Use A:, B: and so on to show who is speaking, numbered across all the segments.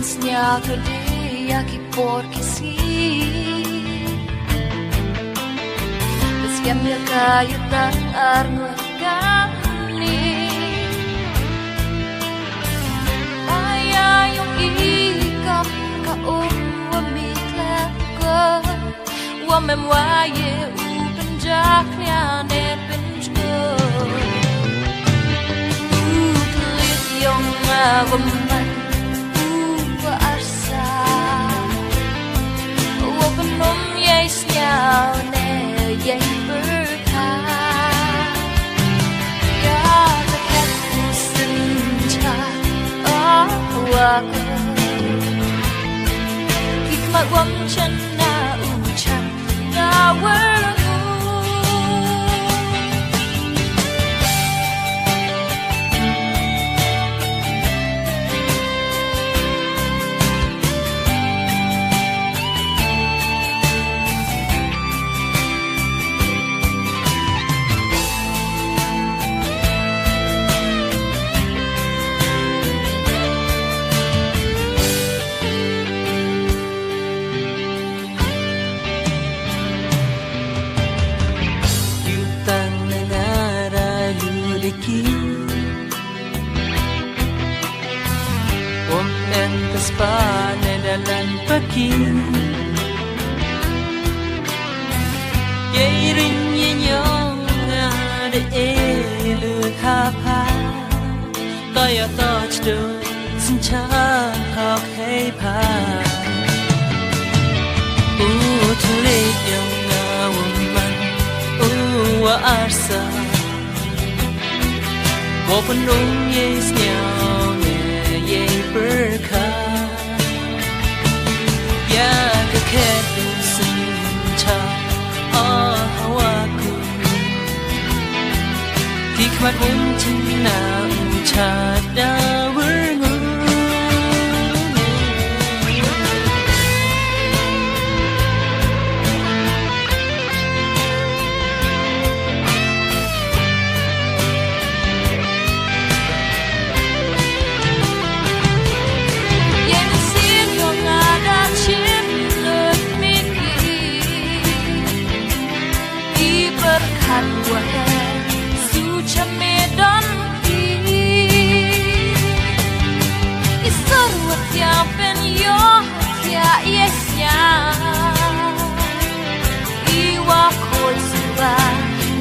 A: Snjatër dia ki por ki si Beskiam ya kayutan arnur kani Maya yung ikap ka wamiklako Wamem waye upenjak nyane penjko Utlit yung waman Nhau nè dây berkah ya dekat senja aku hikmat wam chana ucap ngawerku Dalam pagi Yai ring nyong ada elu thapa Toya toch do sincha hok hei pa Tulit yung woman wa arsa Wo penung yai snyao ne yai berkah Kedu senja hawaku Hikmat mencina ucada werngu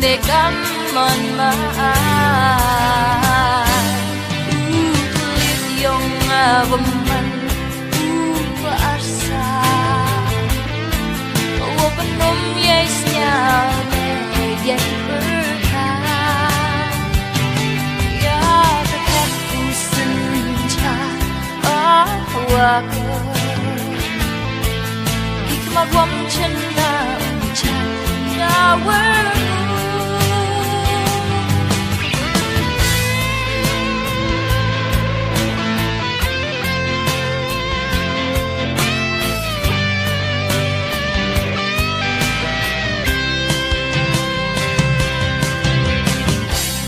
A: Dekan man Tulit yung waman Upaarsa Wapanom yay snyao ne yay berkah Ya dekat senja aku Hikmat wam chana ucap ngawer